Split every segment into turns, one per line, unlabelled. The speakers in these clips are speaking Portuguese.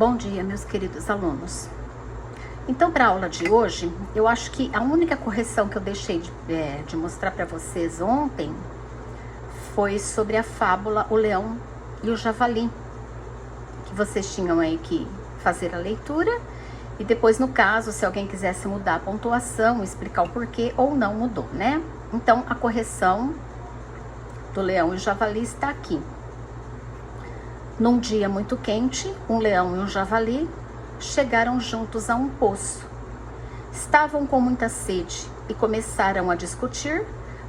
Bom dia, meus queridos alunos. Então, para a aula de hoje, eu acho que a única correção que eu deixei de mostrar para vocês ontem foi sobre a fábula O Leão e o Javali, que vocês tinham aí que fazer a leitura e depois, no caso, se alguém quisesse mudar a pontuação, explicar o porquê ou não mudou, né? Então, a correção do Leão e o Javali está aqui. Num dia muito quente, um leão e um javali chegaram juntos a um poço. Estavam com muita sede e começaram a discutir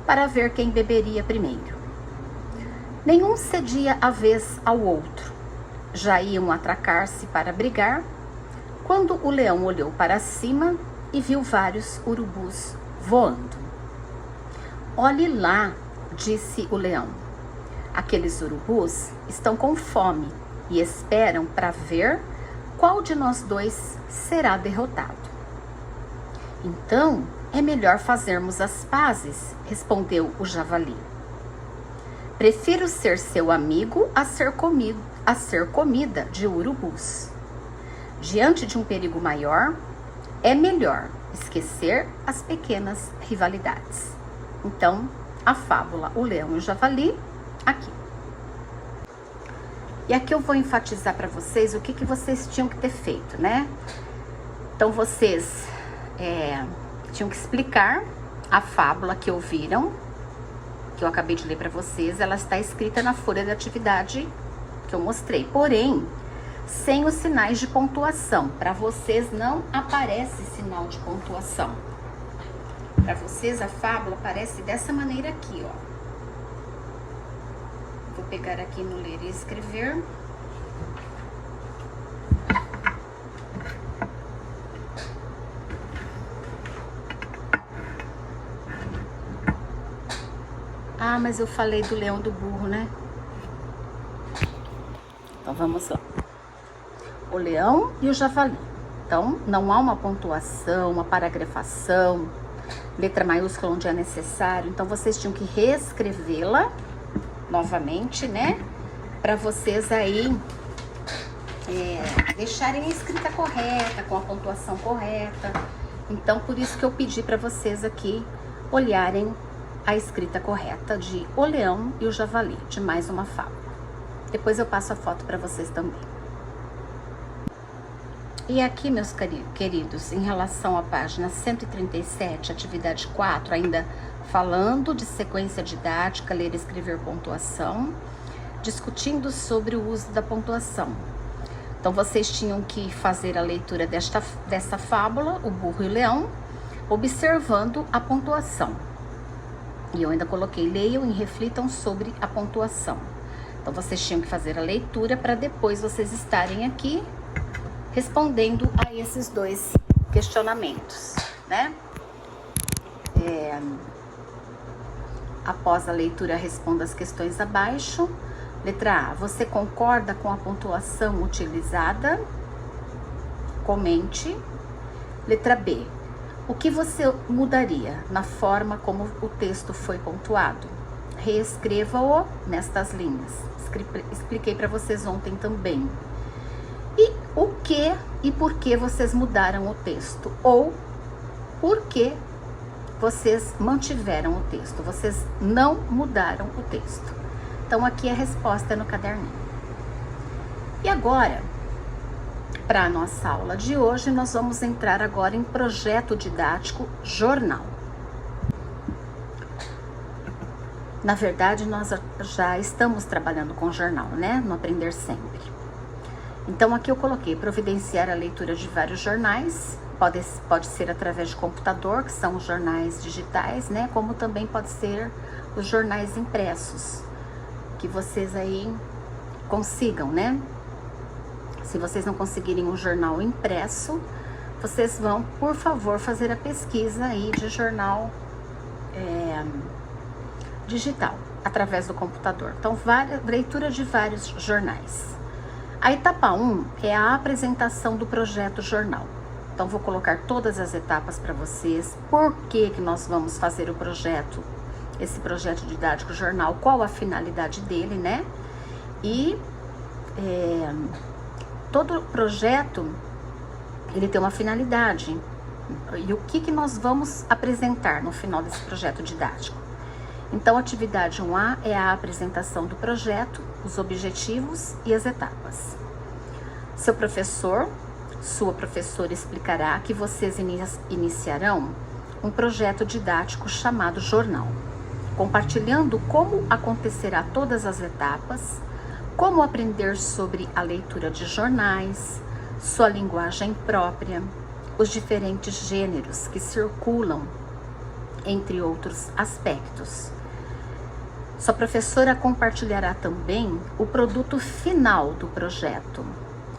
para ver quem beberia primeiro. Nenhum cedia a vez ao outro. Já iam atracar-se para brigar, quando o leão olhou para cima e viu vários urubus voando. "Olhe lá", disse o leão. "Aqueles urubus estão com fome e esperam para ver qual de nós dois será derrotado." "Então, é melhor fazermos as pazes", respondeu o javali. "Prefiro ser seu amigo a ser comida de urubus. Diante de um perigo maior, é melhor esquecer as pequenas rivalidades." Então, a fábula O Leão e o Javali, aqui. E aqui eu vou enfatizar para vocês o que vocês tinham que ter feito, né? Então, vocês tinham que explicar a fábula que ouviram, que eu acabei de ler para vocês. Ela está escrita na folha de atividade que eu mostrei, porém, sem os sinais de pontuação. Para vocês não aparece sinal de pontuação. Para vocês a fábula aparece dessa maneira aqui, ó. Vou pegar aqui no ler e escrever. Ah, mas eu falei do leão e do burro, né? Então vamos lá. O leão e o javali. Então, não há uma pontuação, uma paragrafação, letra maiúscula onde é necessário. Então, vocês tinham que reescrevê-la novamente, né? Para vocês aí deixarem a escrita correta, com a pontuação correta. Então, por isso que eu pedi para vocês aqui olharem a escrita correta de O Leão e o Javali, de mais uma fábula. Depois eu passo a foto para vocês também. E aqui, meus queridos, em relação à página 137, atividade 4, ainda falando de sequência didática, ler, escrever, pontuação, discutindo sobre o uso da pontuação. Então, vocês tinham que fazer a leitura dessa fábula, O Burro e o Leão, observando a pontuação. E eu ainda coloquei, leiam e reflitam sobre a pontuação. Então, vocês tinham que fazer a leitura para depois vocês estarem aqui respondendo a esses dois questionamentos, né? Após a leitura, responda as questões abaixo. Letra A, você concorda com a pontuação utilizada? Comente. Letra B, o que você mudaria na forma como o texto foi pontuado? Reescreva-o nestas linhas. Expliquei para vocês ontem também. E o que e por que vocês mudaram o texto? Ou por que vocês mantiveram o texto? Vocês não mudaram o texto. Então, aqui a resposta é no caderninho. E agora, para a nossa aula de hoje, nós vamos entrar agora em projeto didático jornal. Na verdade, nós já estamos trabalhando com jornal, né? No Aprender Sempre. Então, aqui eu coloquei providenciar a leitura de vários jornais. Pode ser através de computador, que são os jornais digitais, né? Como também pode ser os jornais impressos, que vocês aí consigam, né? Se vocês não conseguirem um jornal impresso, vocês vão, por favor, fazer a pesquisa aí de jornal digital, através do computador. Então, leitura de vários jornais. A etapa 1 é a apresentação do projeto jornal. Então, vou colocar todas as etapas para vocês. Por que nós vamos fazer o projeto, esse projeto didático jornal, qual a finalidade dele, né? E todo projeto, ele tem uma finalidade. E o que nós vamos apresentar no final desse projeto didático? Então, a atividade 1A é a apresentação do projeto, os objetivos e as etapas. Seu professor, sua professora explicará que vocês iniciarão um projeto didático chamado jornal, compartilhando como acontecerá todas as etapas, como aprender sobre a leitura de jornais, sua linguagem própria, os diferentes gêneros que circulam, entre outros aspectos. Sua professora compartilhará também o produto final do projeto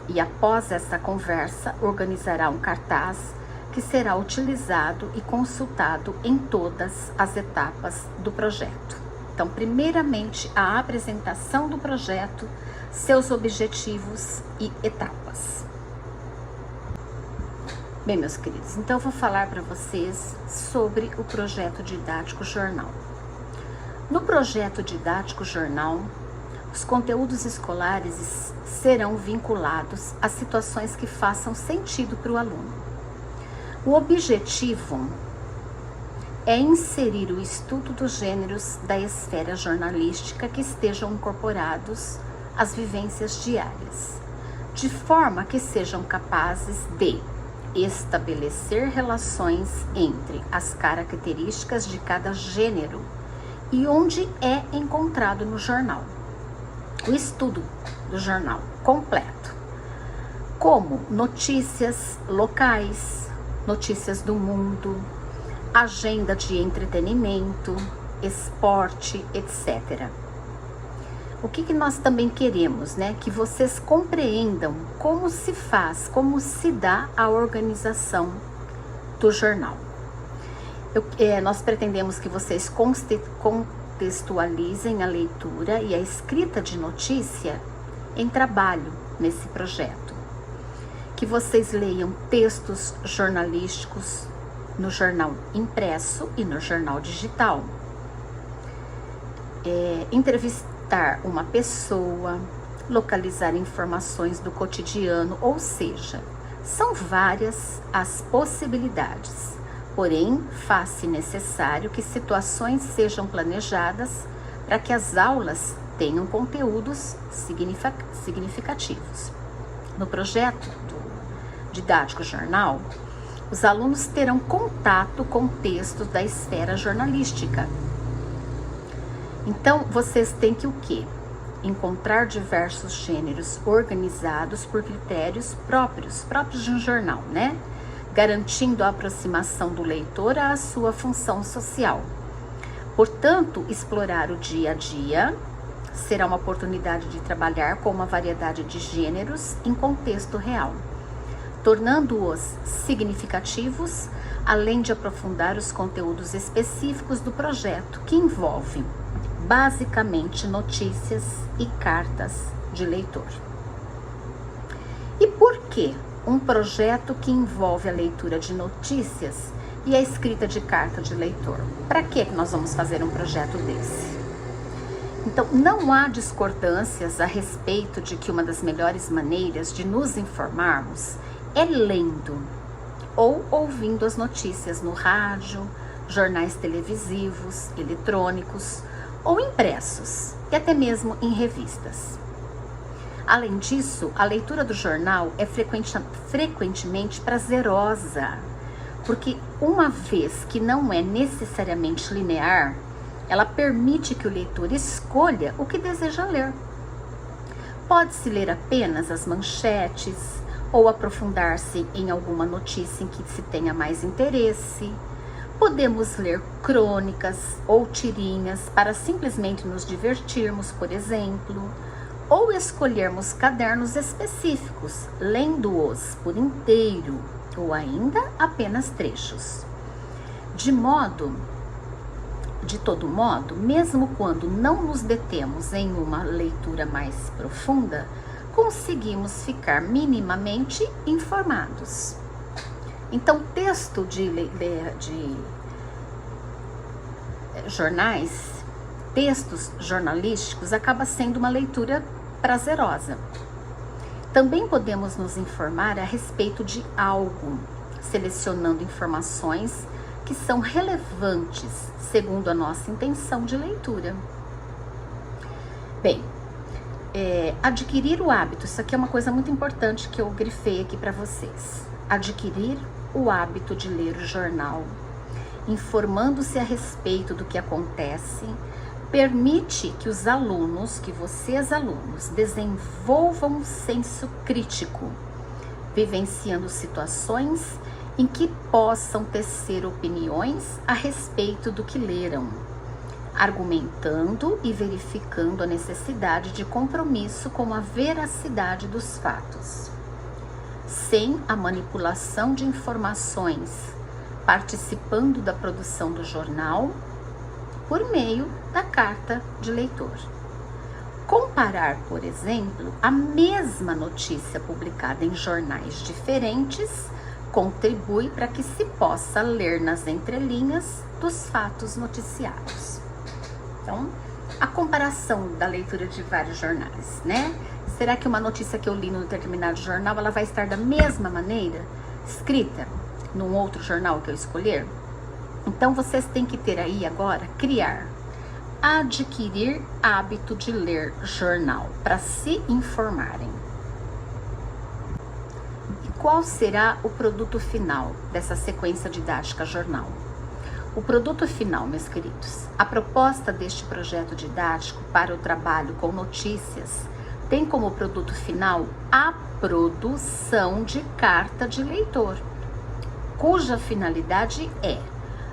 e, após essa conversa, organizará um cartaz que será utilizado e consultado em todas as etapas do projeto. Então, primeiramente, a apresentação do projeto, seus objetivos e etapas. Bem, meus queridos, então eu vou falar para vocês sobre o projeto didático jornal. No projeto didático jornal, os conteúdos escolares serão vinculados a situações que façam sentido para o aluno. O objetivo é inserir o estudo dos gêneros da esfera jornalística que estejam incorporados às vivências diárias, de forma que sejam capazes de estabelecer relações entre as características de cada gênero e onde é encontrado no jornal. O estudo do jornal completo, como notícias locais, notícias do mundo, agenda de entretenimento, esporte, etc. O que nós também queremos, né? Que vocês compreendam como se faz, como se dá a organização do jornal. Nós pretendemos que vocês contextualizem a leitura e a escrita de notícia em trabalho nesse projeto. Que vocês leiam textos jornalísticos no jornal impresso e no jornal digital. Entrevistar uma pessoa, localizar informações do cotidiano, ou seja, são várias as possibilidades, porém faz-se necessário que situações sejam planejadas para que as aulas tenham conteúdos significativos. No projeto didático jornal, os alunos terão contato com textos da esfera jornalística. Então, vocês têm que o quê? Encontrar diversos gêneros organizados por critérios próprios de um jornal, né? Garantindo a aproximação do leitor à sua função social. Portanto, explorar o dia a dia será uma oportunidade de trabalhar com uma variedade de gêneros em contexto real, tornando-os significativos, além de aprofundar os conteúdos específicos do projeto, que envolvem basicamente notícias e cartas de leitor. E por que um projeto que envolve a leitura de notícias e a escrita de carta de leitor? Para que nós vamos fazer um projeto desse? Então, não há discordâncias a respeito de que uma das melhores maneiras de nos informarmos é lendo ou ouvindo as notícias no rádio, jornais televisivos, eletrônicos ou impressos, e até mesmo em revistas. Além disso, a leitura do jornal é frequentemente prazerosa, porque uma vez que não é necessariamente linear, ela permite que o leitor escolha o que deseja ler. Pode-se ler apenas as manchetes ou aprofundar-se em alguma notícia em que se tenha mais interesse. Podemos ler crônicas ou tirinhas para simplesmente nos divertirmos, por exemplo, ou escolhermos cadernos específicos, lendo-os por inteiro ou ainda apenas trechos. De todo modo, mesmo quando não nos detemos em uma leitura mais profunda, conseguimos ficar minimamente informados. Então, texto de jornais, textos jornalísticos, acaba sendo uma leitura prazerosa. Também podemos nos informar a respeito de algo, selecionando informações que são relevantes segundo a nossa intenção de leitura. Bem, adquirir o hábito, isso aqui é uma coisa muito importante que eu grifei aqui para vocês. Adquirir o hábito de ler o jornal, informando-se a respeito do que acontece, permite que os alunos, que vocês alunos, desenvolvam um senso crítico, vivenciando situações em que possam tecer opiniões a respeito do que leram, argumentando e verificando a necessidade de compromisso com a veracidade dos fatos, sem a manipulação de informações, participando da produção do jornal por meio da carta de leitor. Comparar, por exemplo, a mesma notícia publicada em jornais diferentes contribui para que se possa ler nas entrelinhas dos fatos noticiados. Então, a comparação da leitura de vários jornais, né? Será que uma notícia que eu li num determinado jornal, ela vai estar da mesma maneira escrita num outro jornal que eu escolher? Então, vocês têm que ter aí agora, adquirir hábito de ler jornal para se informarem. E qual será o produto final dessa sequência didática jornal? O produto final, meus queridos, a proposta deste projeto didático para o trabalho com notícias tem como produto final a produção de carta de leitor, cuja finalidade é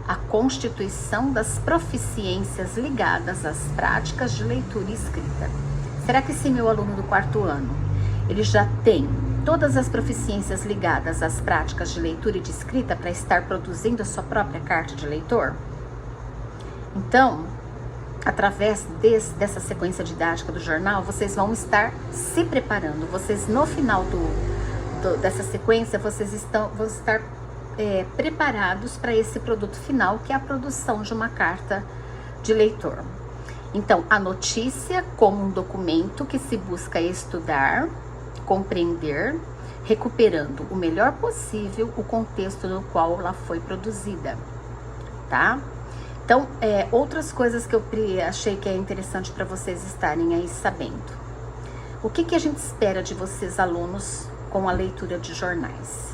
a constituição das proficiências ligadas às práticas de leitura e escrita. Será que esse meu aluno do 4º ano, ele já tem todas as proficiências ligadas às práticas de leitura e de escrita para estar produzindo a sua própria carta de leitor? Então, através dessa sequência didática do jornal, vocês vão estar se preparando. Vocês, no final dessa sequência, vocês vão estar preparados para esse produto final, que é a produção de uma carta de leitor. Então, a notícia como um documento que se busca estudar, compreender, recuperando o melhor possível o contexto no qual ela foi produzida, tá? Então, outras coisas que eu achei que é interessante para vocês estarem aí sabendo. O que a gente espera de vocês, alunos, com a leitura de jornais?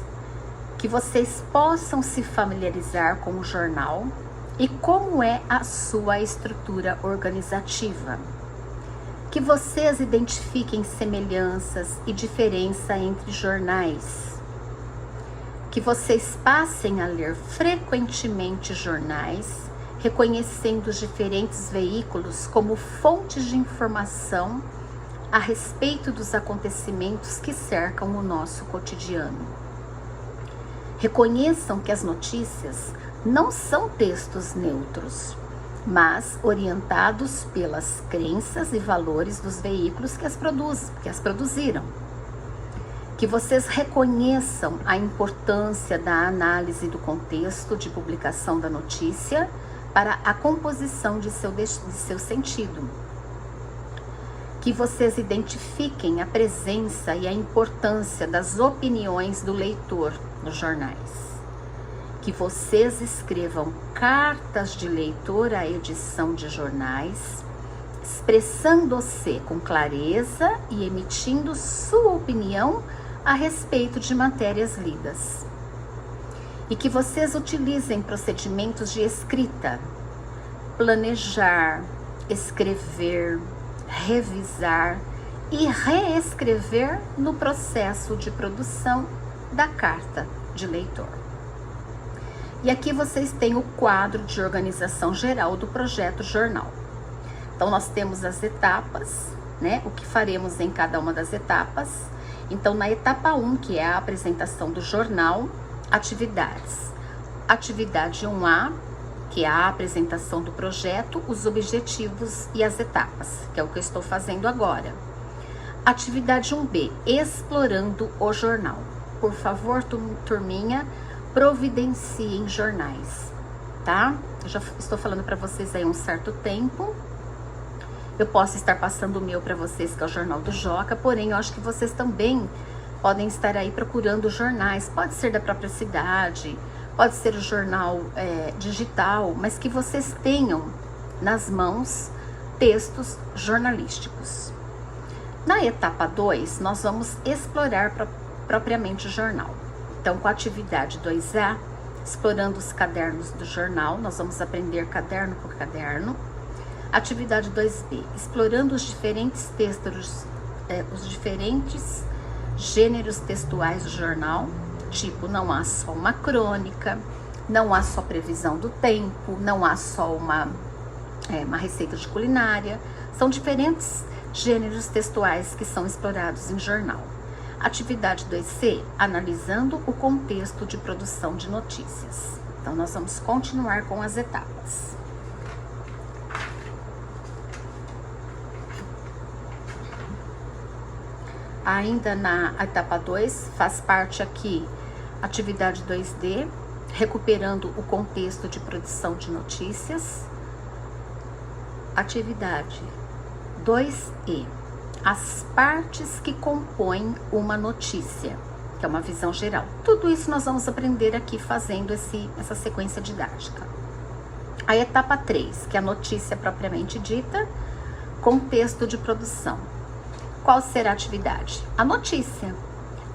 Que vocês possam se familiarizar com o jornal e como é a sua estrutura organizativa. Que vocês identifiquem semelhanças e diferença entre jornais. Que vocês passem a ler frequentemente jornais, reconhecendo os diferentes veículos como fontes de informação a respeito dos acontecimentos que cercam o nosso cotidiano. Reconheçam que as notícias não são textos neutros, mas orientados pelas crenças e valores dos veículos que as produziram. Que vocês reconheçam a importância da análise do contexto de publicação da notícia para a composição de seu sentido. Que vocês identifiquem a presença e a importância das opiniões do leitor nos jornais. Que vocês escrevam cartas de leitor à edição de jornais, expressando-se com clareza e emitindo sua opinião a respeito de matérias lidas. E que vocês utilizem procedimentos de escrita, planejar, escrever, revisar e reescrever no processo de produção da carta de leitor. E aqui vocês têm o quadro de organização geral do projeto jornal. Então, nós temos as etapas, né? O que faremos em cada uma das etapas. Então, na etapa 1, que é a apresentação do jornal, atividades. Atividade 1A, que é a apresentação do projeto, os objetivos e as etapas, que é o que eu estou fazendo agora. Atividade 1B, explorando o jornal. Por favor, turminha, providenciem jornais, tá? Eu já estou falando para vocês aí há um certo tempo Eu posso estar passando o meu para vocês, que é o Jornal do Joca, porém eu acho que vocês também podem estar aí procurando jornais, pode ser da própria cidade, pode ser o jornal digital, mas que vocês tenham nas mãos textos jornalísticos. Na etapa 2, nós vamos explorar propriamente o jornal. Então, com a atividade 2A, explorando os cadernos do jornal, nós vamos aprender caderno por caderno. Atividade 2B, explorando os diferentes textos, os diferentes gêneros textuais do jornal, tipo, não há só uma crônica, não há só previsão do tempo, não há só uma receita de culinária, são diferentes gêneros textuais que são explorados em jornal. Atividade 2C, analisando o contexto de produção de notícias. Então, nós vamos continuar com as etapas. Ainda na etapa 2, faz parte aqui atividade 2D, recuperando o contexto de produção de notícias. Atividade 2E, as partes que compõem uma notícia, que é uma visão geral. Tudo isso nós vamos aprender aqui fazendo essa sequência didática. A etapa 3, que é a notícia propriamente dita, contexto de produção. Qual será a atividade? A notícia.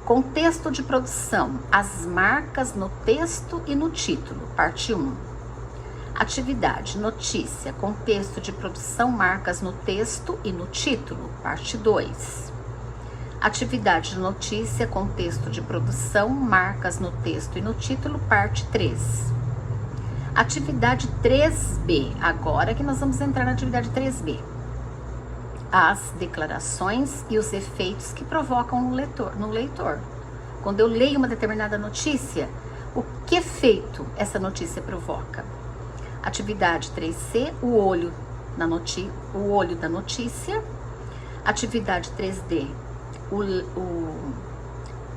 Contexto de produção, as marcas no texto e no título, parte 1. Atividade, notícia, contexto de produção, marcas no texto e no título, parte 2. Atividade de notícia, contexto de produção, marcas no texto e no título, parte 3. Atividade 3B, agora que nós vamos entrar na atividade 3B. As declarações e os efeitos que provocam no leitor. Quando eu leio uma determinada notícia, o que efeito essa notícia provoca? Atividade 3C, o olho da notícia. Atividade 3D, o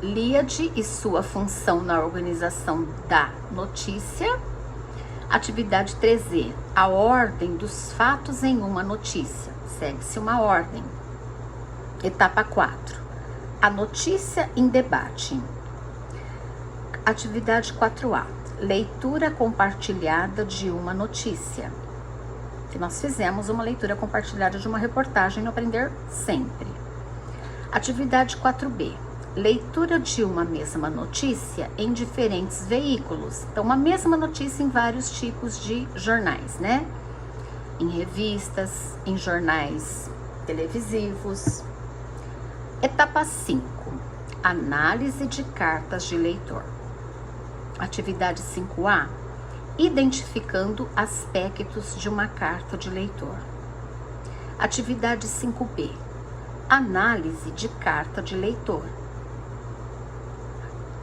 LIAD e sua função na organização da notícia. Atividade 3E, a ordem dos fatos em uma notícia. Segue-se uma ordem. Etapa 4, a notícia em debate. Atividade 4A, leitura compartilhada de uma notícia. Que nós fizemos uma leitura compartilhada de uma reportagem no Aprender Sempre. Atividade 4B, leitura de uma mesma notícia em diferentes veículos. Então, uma mesma notícia em vários tipos de jornais, né? Em revistas, em jornais televisivos. Etapa 5, análise de cartas de leitor. Atividade 5A, identificando aspectos de uma carta de leitor. Atividade 5B, análise de carta de leitor.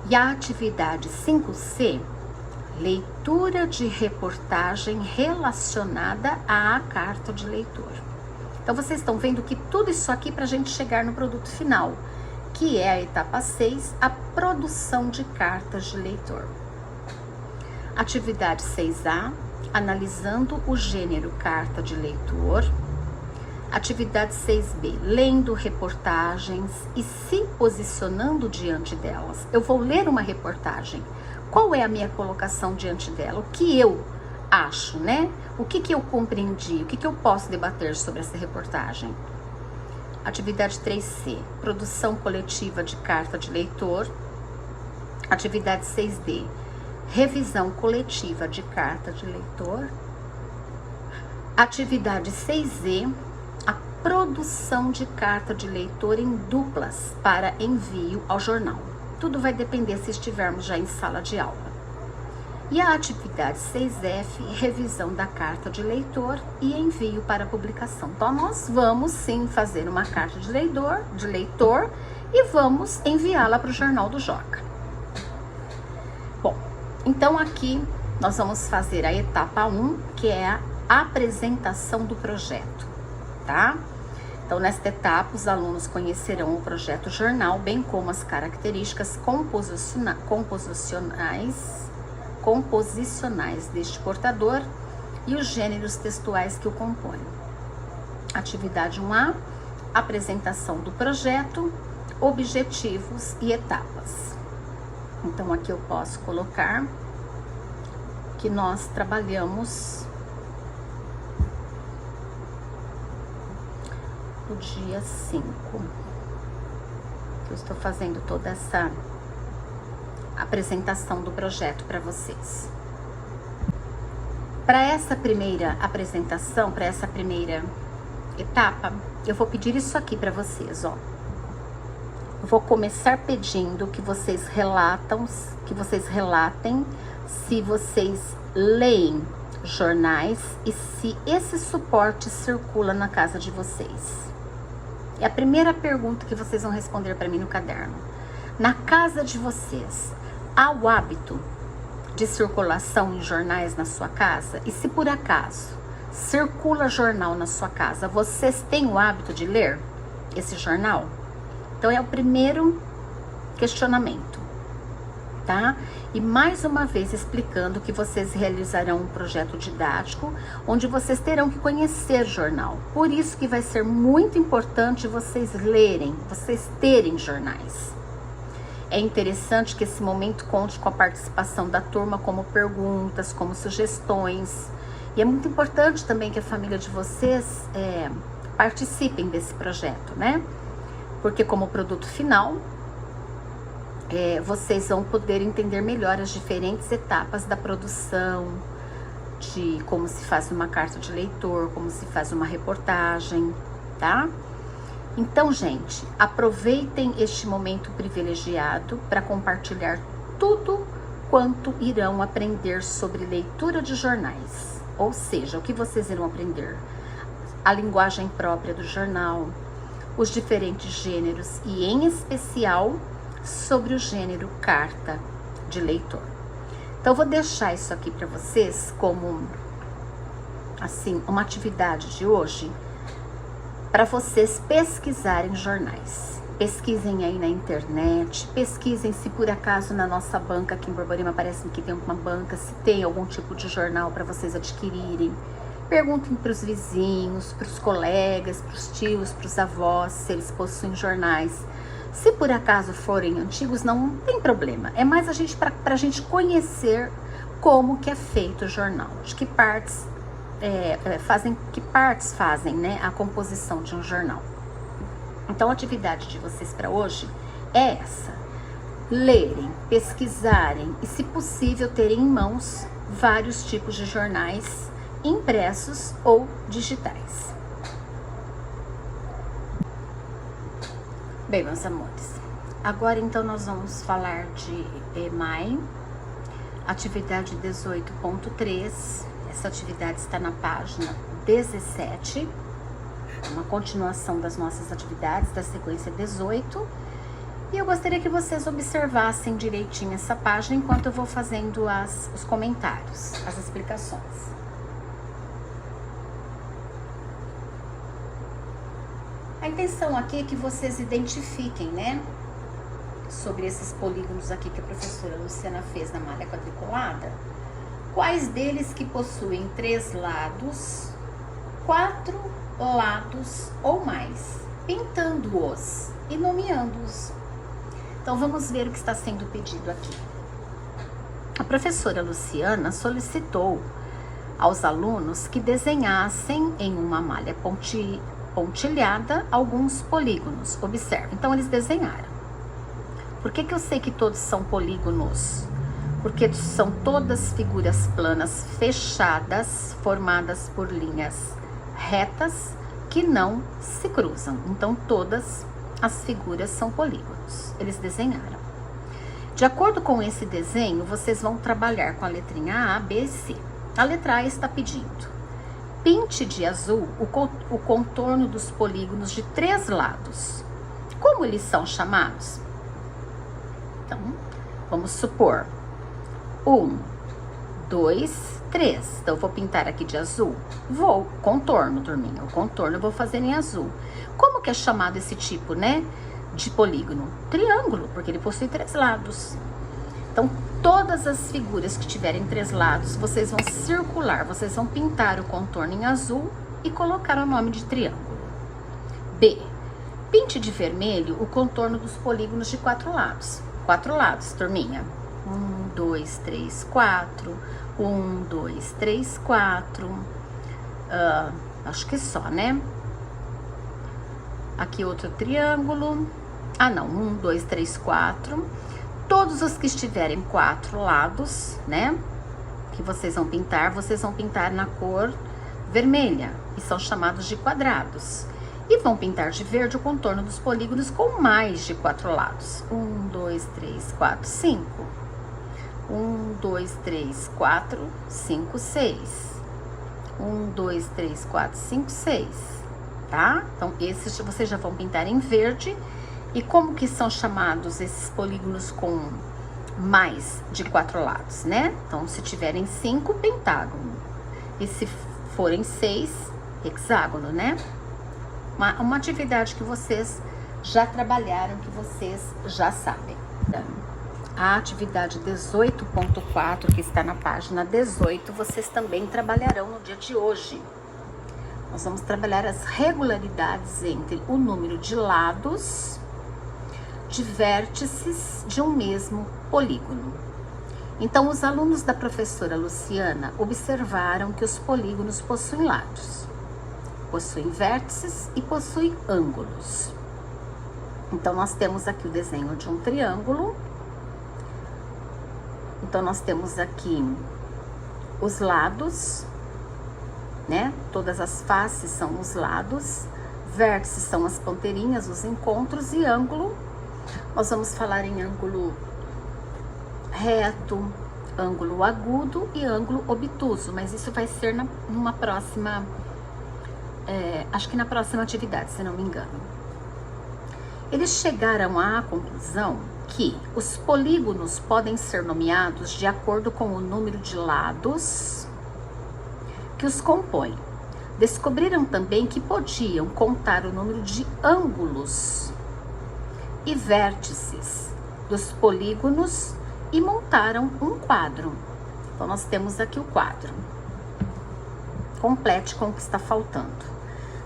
E a atividade 5C, leitura de reportagem relacionada à carta de leitor. Então, vocês estão vendo que tudo isso aqui para a gente chegar no produto final, que é a etapa 6, a produção de cartas de leitor. Atividade 6A, analisando o gênero carta de leitor. Atividade 6B, lendo reportagens e se posicionando diante delas. Eu vou ler uma reportagem. Qual é a minha colocação diante dela? O que eu acho, né? O que eu compreendi? O que eu posso debater sobre essa reportagem? Atividade 3C, produção coletiva de carta de leitor. Atividade 6D, revisão coletiva de carta de leitor. Atividade 6E, a produção de carta de leitor em duplas para envio ao jornal. Tudo vai depender se estivermos já em sala de aula. E a atividade 6F, revisão da carta de leitor e envio para publicação. Então, nós vamos sim fazer uma carta de leitor e vamos enviá-la para o Jornal do Joca. Bom, então aqui nós vamos fazer a etapa 1, que é a apresentação do projeto, tá? Então, nesta etapa, os alunos conhecerão o projeto jornal, bem como as características composicionais deste portador e os gêneros textuais que o compõem. Atividade 1A, apresentação do projeto, objetivos e etapas. Então, aqui eu posso colocar que nós trabalhamos no dia 5. Eu estou fazendo toda essa apresentação do projeto para vocês. Para essa primeira apresentação, para essa primeira etapa, eu vou pedir isso aqui para vocês, ó. Eu vou começar pedindo que vocês relatem se vocês leem jornais e se esse suporte circula na casa de vocês. É a primeira pergunta que vocês vão responder para mim no caderno. Na casa de vocês, há o hábito de circulação em jornais na sua casa? E se por acaso circula jornal na sua casa, vocês têm o hábito de ler esse jornal? Então, é o primeiro questionamento, tá? E mais uma vez explicando que vocês realizarão um projeto didático, onde vocês terão que conhecer jornal. Por isso que vai ser muito importante vocês lerem, vocês terem jornais. É interessante que esse momento conte com a participação da turma, como perguntas, como sugestões. E é muito importante também que a família de vocês participem desse projeto, né? Porque como produto final, vocês vão poder entender melhor as diferentes etapas da produção, de como se faz uma carta de leitor, como se faz uma reportagem, tá? Então, gente, aproveitem este momento privilegiado para compartilhar tudo quanto irão aprender sobre leitura de jornais. Ou seja, o que vocês irão aprender? A linguagem própria do jornal, os diferentes gêneros e, em especial, sobre o gênero carta de leitor. Então, eu vou deixar isso aqui para vocês como, assim, uma atividade de hoje, para vocês pesquisarem jornais. Pesquisem aí na internet, pesquisem se por acaso na nossa banca aqui em Borborema parece que tem uma banca, se tem algum tipo de jornal para vocês adquirirem. Perguntem para os vizinhos, para os colegas, para os tios, para os avós, se eles possuem jornais. Se por acaso forem antigos, não tem problema. É mais para a gente conhecer como que é feito o jornal, de que partes fazem, né, a composição de um jornal. Então, a atividade de vocês para hoje é essa: lerem, pesquisarem e, se possível, terem em mãos vários tipos de jornais impressos ou digitais. Bem, meus amores, agora então nós vamos falar de EMAI, atividade 18.3. Essa atividade está na página 17, uma continuação das nossas atividades da sequência 18. E eu gostaria que vocês observassem direitinho essa página enquanto eu vou fazendo os comentários, as explicações. A intenção aqui é que vocês identifiquem, né, sobre esses polígonos aqui que a professora Luciana fez na malha quadriculada, quais deles que possuem 3 lados, 4 lados ou mais, pintando-os e nomeando-os. Então, vamos ver o que está sendo pedido aqui. A professora Luciana solicitou aos alunos que desenhassem em uma malha pontilhada alguns polígonos. Observe. Então, eles desenharam. Por que eu sei que todos são polígonos? Porque são todas figuras planas fechadas, formadas por linhas retas que não se cruzam. Então, todas as figuras são polígonos. Eles desenharam. De acordo com esse desenho, vocês vão trabalhar com a letrinha A, B e C. A letra A está pedindo: pinte de azul o contorno dos polígonos de 3 lados. Como eles são chamados? Então, vamos supor 1, 2, 3. Então, eu vou pintar aqui de azul. Contorno, turminha. O contorno eu vou fazer em azul. Como que é chamado esse tipo, né, de polígono? Triângulo, porque ele possui 3 lados. Então, todas as figuras que tiverem 3 lados, vocês vão circular, vocês vão pintar o contorno em azul e colocar o nome de triângulo. B. Pinte de vermelho o contorno dos polígonos de 4 lados. 4 lados, turminha. 1, 2, 3, 4. 1, 2, 3, 4. Acho que só, né? Aqui outro triângulo. Ah, não. 1, 2, 3, 4. Todos os que estiverem 4 lados, né? Que vocês vão pintar na cor vermelha, e são chamados de quadrados. E vão pintar de verde o contorno dos polígonos com mais de 4 lados. 1, 2, 3, 4, 5. 1, 2, 3, 4, 5, 6. 1, 2, 3, 4, 5, 6. Tá? Então, esses vocês já vão pintar em verde. E como que são chamados esses polígonos com mais de 4 lados, né? Então, se tiverem 5, pentágono. E se forem 6, hexágono, né? Uma atividade que vocês já trabalharam, que vocês já sabem. A atividade 18.4, que está na página 18, vocês também trabalharão no dia de hoje. Nós vamos trabalhar as regularidades entre o número de lados de vértices de um mesmo polígono. Então, os alunos da professora Luciana observaram que os polígonos possuem lados, possuem vértices e possuem ângulos. Então, nós temos aqui o desenho de um triângulo. Então, nós temos aqui os lados, né? Todas as faces são os lados, vértices são as ponteirinhas, os encontros, e ângulo, nós vamos falar em ângulo reto, ângulo agudo e ângulo obtuso, mas isso vai ser numa próxima, acho que na próxima atividade, se não me engano. Eles chegaram à conclusão que os polígonos podem ser nomeados de acordo com o número de lados que os compõem. Descobriram também que podiam contar o número de ângulos e vértices dos polígonos e montaram um quadro. Então, nós temos aqui o quadro. Complete com o que está faltando.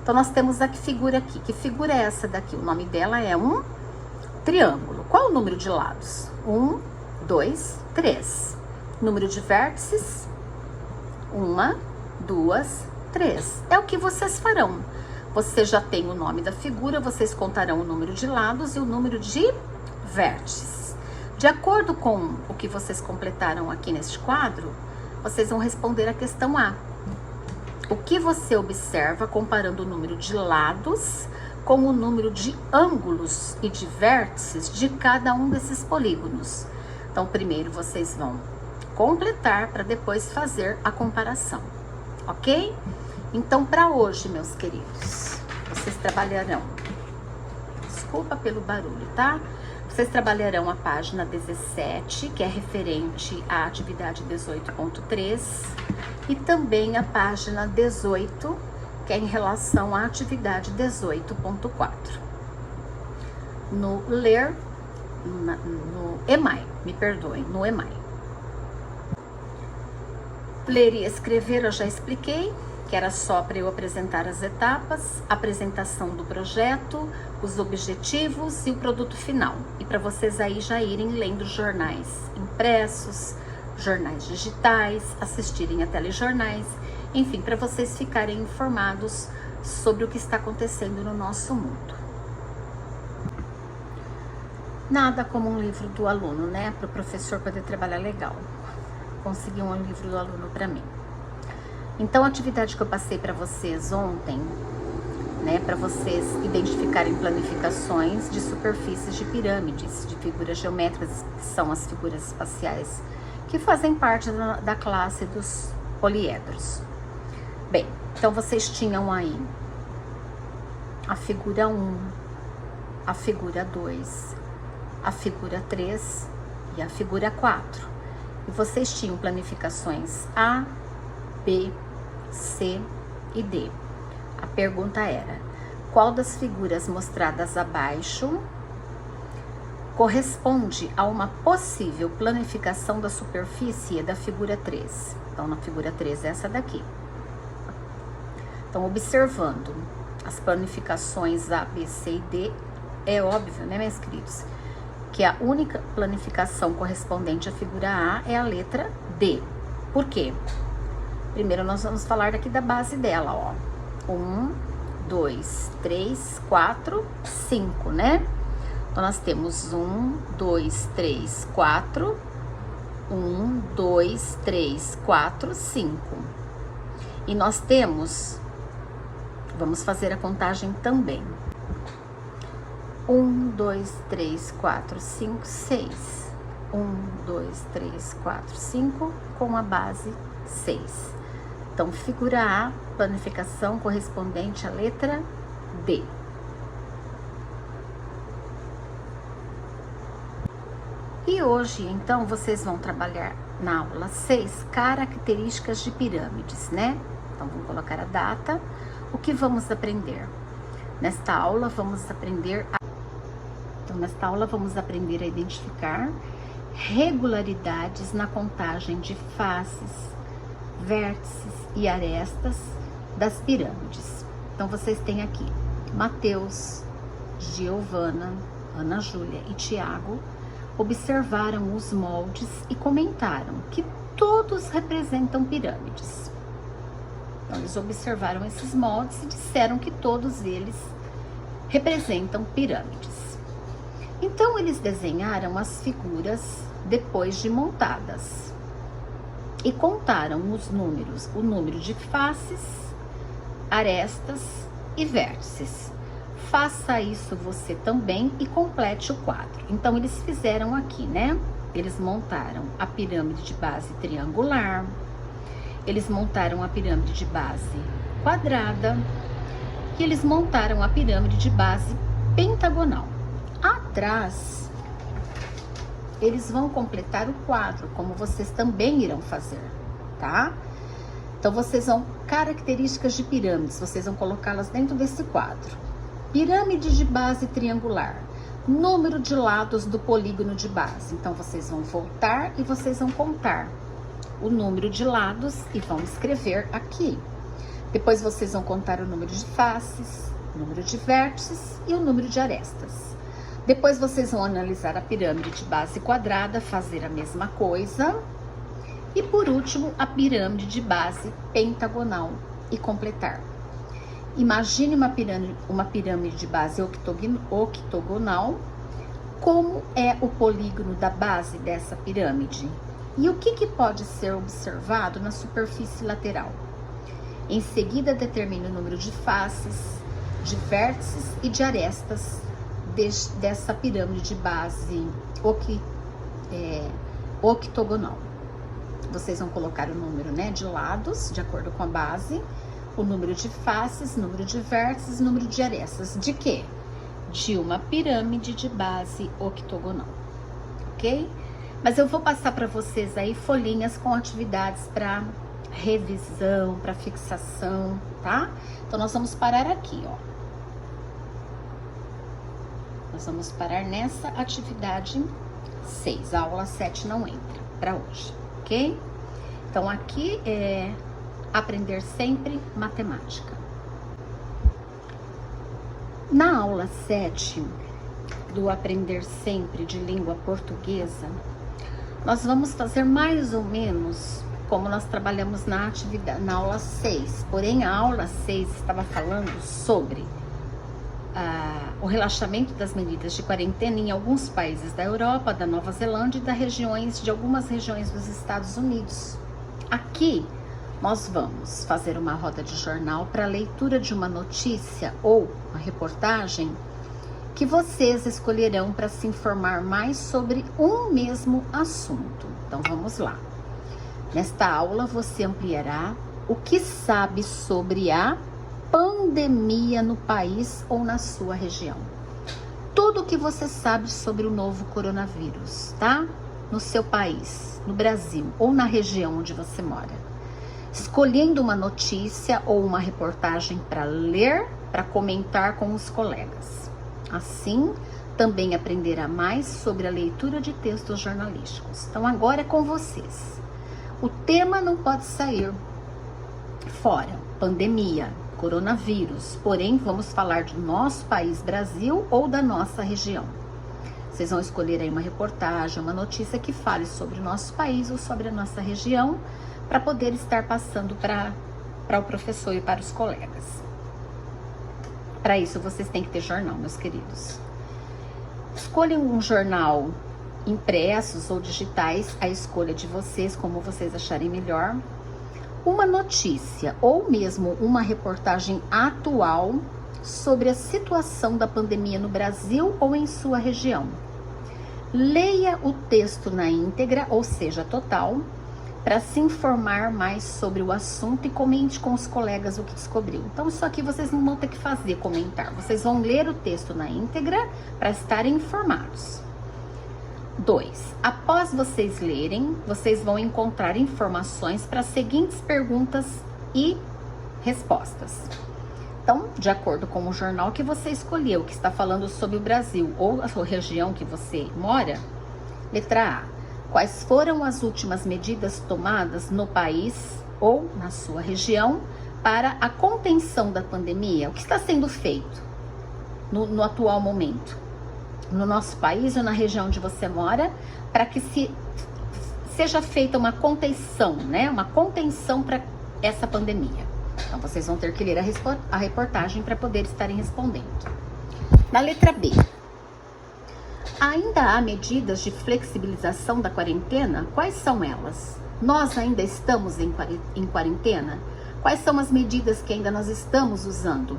Então, nós temos a figura aqui. Que figura é essa daqui? O nome dela é um triângulo. Qual o número de lados? 1, 2, 3. Número de vértices? 1, 2, 3. É o que vocês farão. Você já tem o nome da figura, vocês contarão o número de lados e o número de vértices. De acordo com o que vocês completaram aqui neste quadro, vocês vão responder a questão A. O que você observa comparando o número de lados com o número de ângulos e de vértices de cada um desses polígonos? Então, primeiro vocês vão completar para depois fazer a comparação, ok? Então, para hoje, meus queridos, vocês trabalharão, desculpa pelo barulho, tá? Vocês trabalharão a página 17, que é referente à atividade 18.3, e também a página 18, que é em relação à atividade 18.4. No ler, no EMAI, me perdoem, no EMAI. Ler e escrever eu já expliquei, que era só para eu apresentar as etapas, apresentação do projeto, os objetivos e o produto final. E para vocês aí já irem lendo jornais impressos, jornais digitais, assistirem a telejornais, enfim, para vocês ficarem informados sobre o que está acontecendo no nosso mundo. Nada como um livro do aluno, né? Para o professor poder trabalhar legal. Consegui um livro do aluno para mim. Então, a atividade que eu passei para vocês ontem, né, para vocês identificarem planificações de superfícies de pirâmides, de figuras geométricas, que são as figuras espaciais, que fazem parte da classe dos poliedros. Bem, então vocês tinham aí a figura 1, a figura 2, a figura 3 e a figura 4. E vocês tinham planificações A, B, C e D. A pergunta era: qual das figuras mostradas abaixo corresponde a uma possível planificação da superfície da figura 3? Então, na figura 3 é essa daqui. Então, observando as planificações A, B, C e D, é óbvio, né, meus queridos, que a única planificação correspondente à figura A é a letra D. Por quê? Primeiro nós vamos falar daqui da base dela, ó. 1, 2, 3, 4, 5, né? Então, nós temos 1, 2, 3, 4, 1, 2, 3, 4, 5. E nós temos, vamos fazer a contagem também. 1, 2, 3, 4, 5, 6. 1, 2, 3, 4, 5, com a base 6. Então, figura A, planificação correspondente à letra D. E hoje, então, vocês vão trabalhar na aula 6, características de pirâmides, né? Então, vamos colocar a data. O que vamos aprender? Nesta aula, vamos aprender a identificar regularidades na contagem de faces, vértices e arestas das pirâmides. Então, vocês têm aqui Mateus, Giovana, Ana Júlia e Tiago observaram os moldes e comentaram que todos representam pirâmides. Então, eles observaram esses moldes e disseram que todos eles representam pirâmides. Então, eles desenharam as figuras depois de montadas e contaram os números, o número de faces, arestas e vértices. Faça isso você também e complete o quadro. Então, eles fizeram aqui, né? Eles montaram a pirâmide de base triangular, eles montaram a pirâmide de base quadrada e eles montaram a pirâmide de base pentagonal. Atrás, eles vão completar o quadro, como vocês também irão fazer, tá? Então, vocês vão, características de pirâmides, vocês vão colocá-las dentro desse quadro. Pirâmide de base triangular, número de lados do polígono de base. Então, vocês vão voltar e vocês vão contar o número de lados e vão escrever aqui. Depois, vocês vão contar o número de faces, o número de vértices e o número de arestas. Depois, vocês vão analisar a pirâmide de base quadrada, fazer a mesma coisa. E, por último, a pirâmide de base pentagonal e completar. Imagine uma pirâmide de base octogonal. Como é o polígono da base dessa pirâmide? E o que pode ser observado na superfície lateral? Em seguida, determine o número de faces, de vértices e de arestas dessa pirâmide de base octogonal. Vocês vão colocar o número, né, de lados, de acordo com a base, o número de faces, número de vértices, número de arestas. De quê? De uma pirâmide de base octogonal, ok? Mas eu vou passar para vocês aí folhinhas com atividades para revisão, para fixação, tá? Então, nós vamos parar aqui, ó. Nós vamos parar nessa atividade 6. A aula 7 não entra para hoje, ok? Então, aqui é aprender sempre matemática. Na aula 7 do Aprender Sempre de Língua Portuguesa, nós vamos fazer mais ou menos como nós trabalhamos na aula 6. Porém, a aula 6 estava falando sobre o relaxamento das medidas de quarentena em alguns países da Europa, da Nova Zelândia e de algumas regiões dos Estados Unidos. Aqui, nós vamos fazer uma roda de jornal para leitura de uma notícia ou uma reportagem que vocês escolherão para se informar mais sobre um mesmo assunto. Então, vamos lá. Nesta aula, você ampliará o que sabe sobre a pandemia no país ou na sua região. Tudo o que você sabe sobre o novo coronavírus, tá? No seu país, no Brasil ou na região onde você mora. Escolhendo uma notícia ou uma reportagem para ler, para comentar com os colegas. Assim, também aprenderá mais sobre a leitura de textos jornalísticos. Então, agora é com vocês. O tema não pode sair fora. Pandemia, coronavírus, porém vamos falar do nosso país Brasil ou da nossa região. Vocês vão escolher aí uma reportagem, uma notícia que fale sobre o nosso país ou sobre a nossa região, para poder estar passando para o professor e para os colegas. Para isso vocês têm que ter jornal, meus queridos. Escolham um jornal impressos ou digitais, a escolha de vocês, como vocês acharem melhor. Uma notícia ou mesmo uma reportagem atual sobre a situação da pandemia no Brasil ou em sua região. Leia o texto na íntegra, ou seja, total, para se informar mais sobre o assunto e comente com os colegas o que descobriu. Então, isso aqui vocês não vão ter que fazer, comentar. Vocês vão ler o texto na íntegra para estarem informados. 2. Após vocês lerem, vocês vão encontrar informações para as seguintes perguntas e respostas. Então, de acordo com o jornal que você escolheu, que está falando sobre o Brasil ou a sua região que você mora, letra A. Quais foram as últimas medidas tomadas no país ou na sua região para a contenção da pandemia? O que está sendo feito no atual momento? No nosso país ou na região onde você mora, para que seja feita uma contenção, né? Uma contenção para essa pandemia. Então, vocês vão ter que ler a reportagem para poder estarem respondendo. Na letra B. Ainda há medidas de flexibilização da quarentena? Quais são elas? Nós ainda estamos em quarentena? Quais são as medidas que ainda nós estamos usando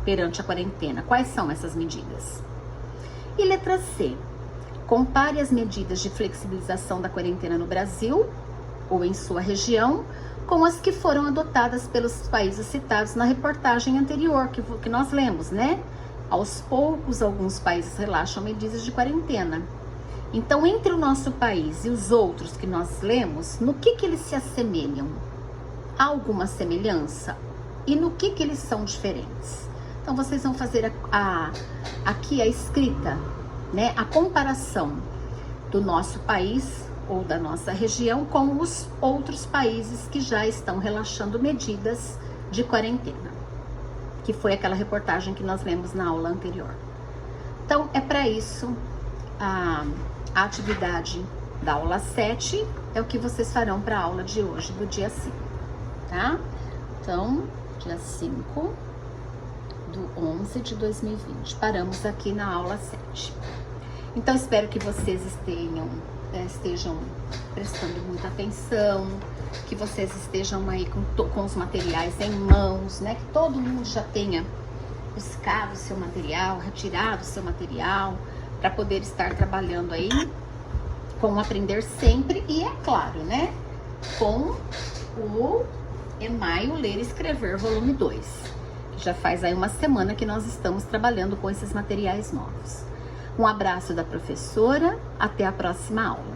perante a quarentena? Quais são essas medidas? E letra C. Compare as medidas de flexibilização da quarentena no Brasil ou em sua região com as que foram adotadas pelos países citados na reportagem anterior que nós lemos, né? Aos poucos, alguns países relaxam medidas de quarentena. Então, entre o nosso país e os outros que nós lemos, no que eles se assemelham? Há alguma semelhança? E no que eles são diferentes? Então, vocês vão fazer aqui a escrita, né? A comparação do nosso país ou da nossa região com os outros países que já estão relaxando medidas de quarentena, que foi aquela reportagem que nós lemos na aula anterior. Então, é para isso a atividade da aula 7 é o que vocês farão para a aula de hoje, do dia 5, tá? Então, dia 5 do 11 de 2020. Paramos aqui na aula 7. Então, espero que vocês estejam prestando muita atenção, que vocês estejam aí com os materiais em mãos, né? Que todo mundo já tenha buscado o seu material, retirado o seu material, para poder estar trabalhando aí com o Aprender Sempre e, é claro, né? Com o Emaio Ler e Escrever, volume 2. Já faz aí uma semana que nós estamos trabalhando com esses materiais novos. Um abraço da professora, até a próxima aula.